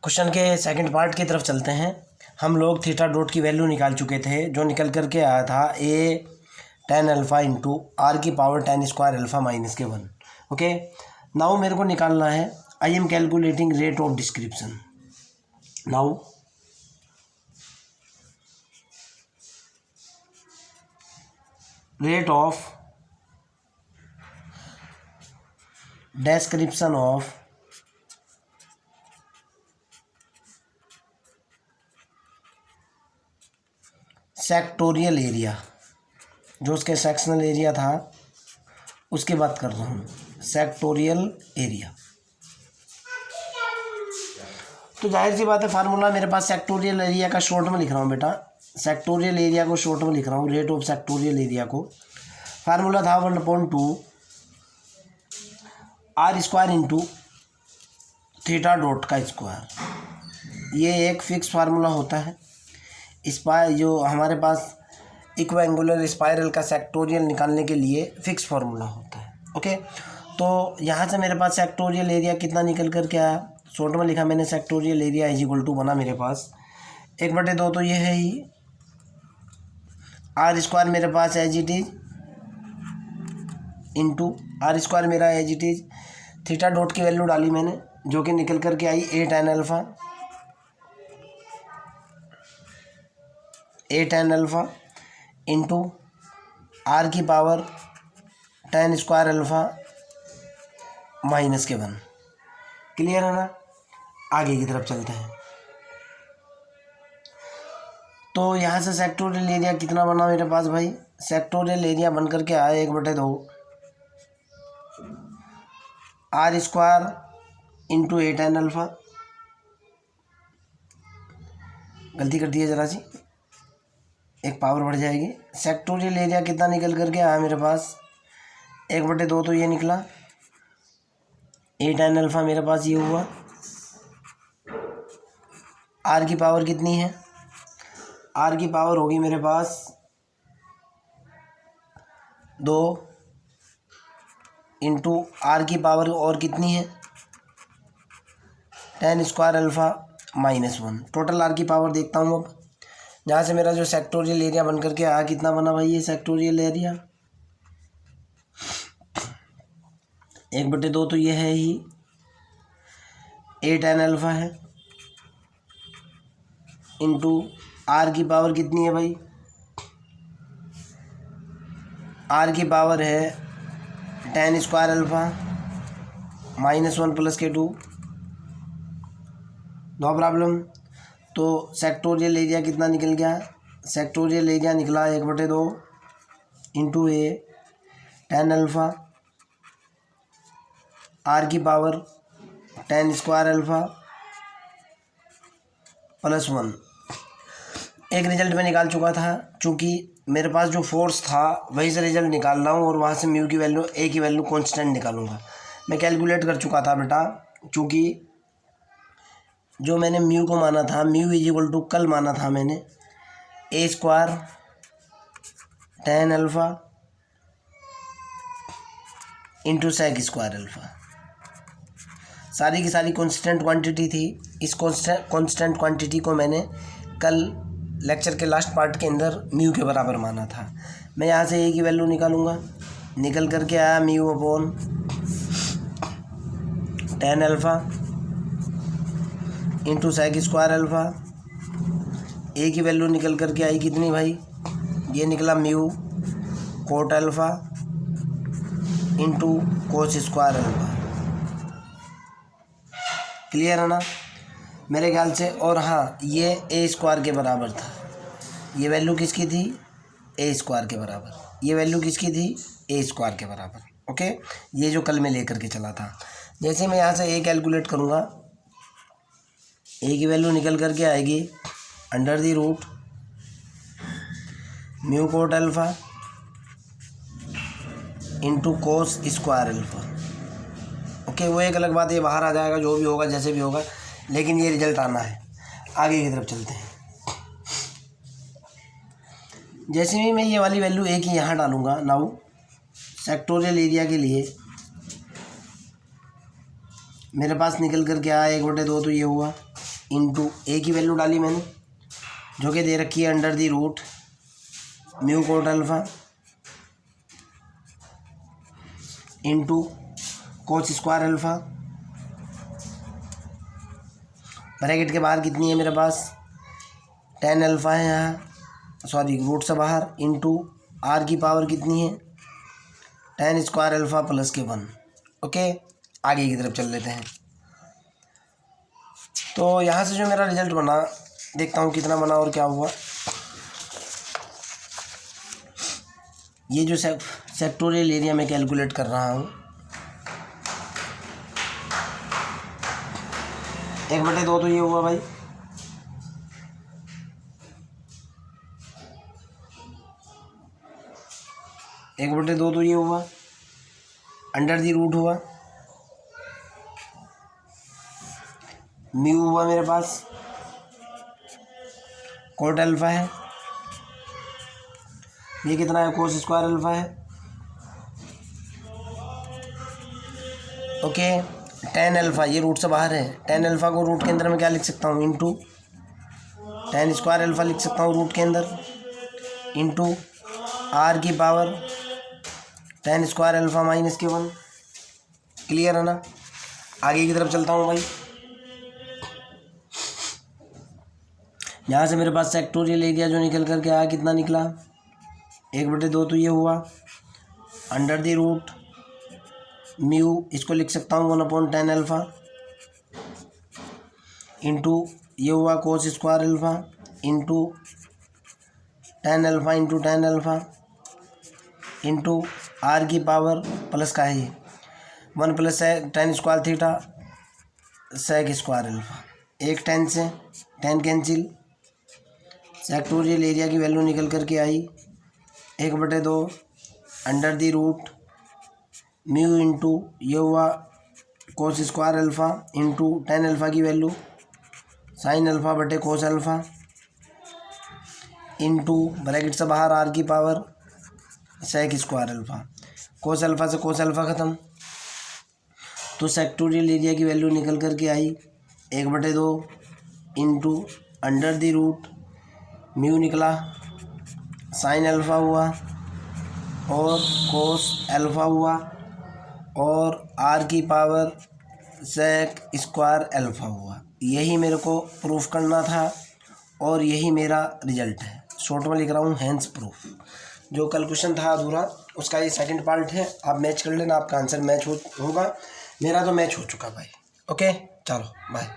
Question के second part की तरफ चलते हैं। हम लोग थीटा डॉट की वैल्यू निकाल चुके थे, जो निकल करके आया था ए टेन अल्फ़ा इंटू आर की power ten square alpha minus k one. Okay, now मेरे को निकालना है I am calculating rate of description. Now rate of description of sectoral area, जो उसके सेक्शनल एरिया था उसकी बात कर रहा हूँ, सेक्टोरियल एरिया। तो जाहिर सी बात है फार्मूला मेरे पास सेक्टोरियल एरिया का शॉर्ट में लिख रहा हूँ बेटा, सेक्टोरियल एरिया को शॉर्ट में लिख रहा हूँ, रेट ऑफ सेक्टोरियल एरिया को। फार्मूला था 1/2 R square into theta dot का स्क्वायर। ये एक फिक्स फार्मूला होता है। जो हमारे पास इक्विएंगुलर स्पाइरल का सेक्टोरियल निकालने के लिए फिक्स फार्मूला होता है। ओके, तो यहाँ से मेरे पास सेक्टोरियल एरिया कितना निकल कर के आया, शॉर्ट में लिखा मैंने, sectorial area is equal to बना मेरे पास 1/2 तो ये है ही, आर स्क्वायर मेरे पास as it is into R square मेरा as it is, theta dot की वैल्यू डाली मैंने जो कि निकल करके आई A ten alpha into R की power ten square alpha minus k one. Clear है ना? आगे की तरफ चलते हैं। तो यहाँ से सेक्टोरियल एरिया कितना बना मेरे पास भाई, सेक्टोरियल एरिया बन करके आया 1/2 आर स्क्वायर इंटू ए टेन अल्फ़ा। गलती कर दी है ज़रा सी, एक पावर बढ़ जाएगी। सेक्टोरियल एरिया कितना निकल करके आया मेरे पास 1/2 तो ये निकला, ए टेन अल्फ़ा मेरे पास ये हुआ। आर की पावर कितनी है, आर की पावर होगी मेरे पास 2 इंटू आर की पावर और कितनी है ten square alpha minus one. Total R की पावर देखता हूँ अब, जहाँ से मेरा जो सेक्टोरियल एरिया बन करके आया कितना बना भाई, ये सेक्टोरियल एरिया 1/2 तो ये है ही, ए टेन अल्फ़ा है इंटू आर की पावर कितनी है भाई, आर की पावर है ten square alpha minus one plus k 2, no problem. तो सेक्टोरियल एरिया कितना निकल गया, सेक्टोरियल एरिया निकला 1/2 इंटू ए टेन अल्फ़ा आर की power ten square alpha plus one. एक रिजल्ट में निकाल चुका था, चूँकि मेरे पास जो फोर्स था वही से रिजल्ट निकाल रहा हूँ और वहाँ से म्यू की वैल्यू ए की वैल्यू कांस्टेंट निकालूंगा। मैं कैलकुलेट कर चुका था बेटा, चूँकि जो मैंने म्यू को माना था, म्यू इज इक्वल टू कल माना था मैंने A square ten alpha into sec square alpha. सारी की सारी कांस्टेंट क्वांटिटी थी। इस कांस्टेंट क्वांटिटी को मैंने कल लेक्चर के लास्ट पार्ट के अंदर म्यू के बराबर माना था। मैं यहाँ से ए की वैल्यू निकालूंगा, निकल करके आया mu upon ten alpha into sec square alpha. A की वैल्यू निकल करके आई कितनी भाई, ये निकला mu cot alpha into cos square alpha. Clear है ना मेरे ख्याल से? और हाँ, ये ए स्क्वायर के बराबर था, ये वैल्यू किसकी थी, ए स्क्वायर के बराबर। ये वैल्यू किसकी थी, ए स्क्वायर के बराबर। ओके, ये जो कल मैं लेकर के चला था। जैसे मैं यहाँ से ए कैलकुलेट करूँगा, ए की वैल्यू निकल करके आएगी under the root mu cot alpha into cos square alpha. Okay, वो एक अलग बात है, बाहर आ जाएगा जो भी होगा जैसे भी होगा, लेकिन ये रिजल्ट आना है। आगे की तरफ चलते हैं। जैसे भी मैं ये वाली वैल्यू ए की यहाँ डालूंगा, नाउ सेक्टोरियल एरिया के लिए मेरे पास निकल कर के आया 1/2 तो ये हुआ, इंटू ए की वैल्यू डाली मैंने जो कि दे रखी है under the root mu cot alpha into cos square alpha, bracket के बाहर कितनी है मेरे पास tan अल्फ़ा है यहाँ, सॉरी रूट से बाहर, इंटू आर की पावर कितनी है tan स्क्वायर अल्फ़ा प्लस के 1। ओके, आगे की तरफ चल लेते हैं। तो यहाँ से जो मेरा रिजल्ट बना, देखता हूँ कितना बना और क्या हुआ। ये जो सेक्टोरियल एरिया मैं कैलकुलेट कर रहा हूँ, 1/2 तो ये हुआ भाई, एक बटे दो तो ये हुआ, अंडर दी रूट हुआ, म्यू हुआ मेरे पास, कोट अल्फ़ा है, ये कितना है कोस स्क्वायर अल्फ़ा है। ओके, tan अल्फ़ा ये रूट से बाहर है, tan अल्फ़ा को रूट के अंदर में क्या लिख सकता हूँ इंटू tan स्क्वायर अल्फ़ा लिख सकता हूँ रूट के अंदर, इंटू आर की power tan square alpha minus के 1। क्लियर है ना। आगे की तरफ चलता हूँ भाई। यहाँ से मेरे पास सेक्टोरियल एरिया जो निकल कर के आया कितना निकला 1/2 तो ये हुआ, अंडर दी रूट म्यू इसको लिख सकता हूँ 1/tan अल्फ़ा इंटू ये हुआ cos square alpha into tan alpha into tan alpha into R की पावर प्लस का है 1 plus tan square theta sec square alpha, एक tan से tan कैंसिल, सेक्टोरियल एरिया की वैल्यू निकल कर के आई 1/2 under the root mu into ये हुआ cos square alpha into tan alpha की वैल्यू साइन अल्फ़ा बटे कोस अल्फ़ा इंटू ब्रैकेट से बाहर आर की पावर सेक स्क्वायर अल्फ़ा, कोस अल्फ़ा से कोस अल्फ़ा ख़त्म, तो सेक्टोरियल एरिया की वैल्यू निकल कर के आई 1/2 into under the root mu निकला, साइन अल्फ़ा हुआ और कोस अल्फ़ा हुआ और आर की पावर सेक स्क्वायर अल्फ़ा हुआ। यही मेरे को प्रूफ करना था और यही मेरा रिजल्ट है। शॉर्ट में लिख रहा हूँ हैंस प्रूफ। जो कल क्वेश्चन था अधूरा उसका ये सेकंड पार्ट है, आप मैच कर लेना, आपका आंसर मैच होगा। मेरा तो मैच हो चुका भाई। ओके, चलो बाय।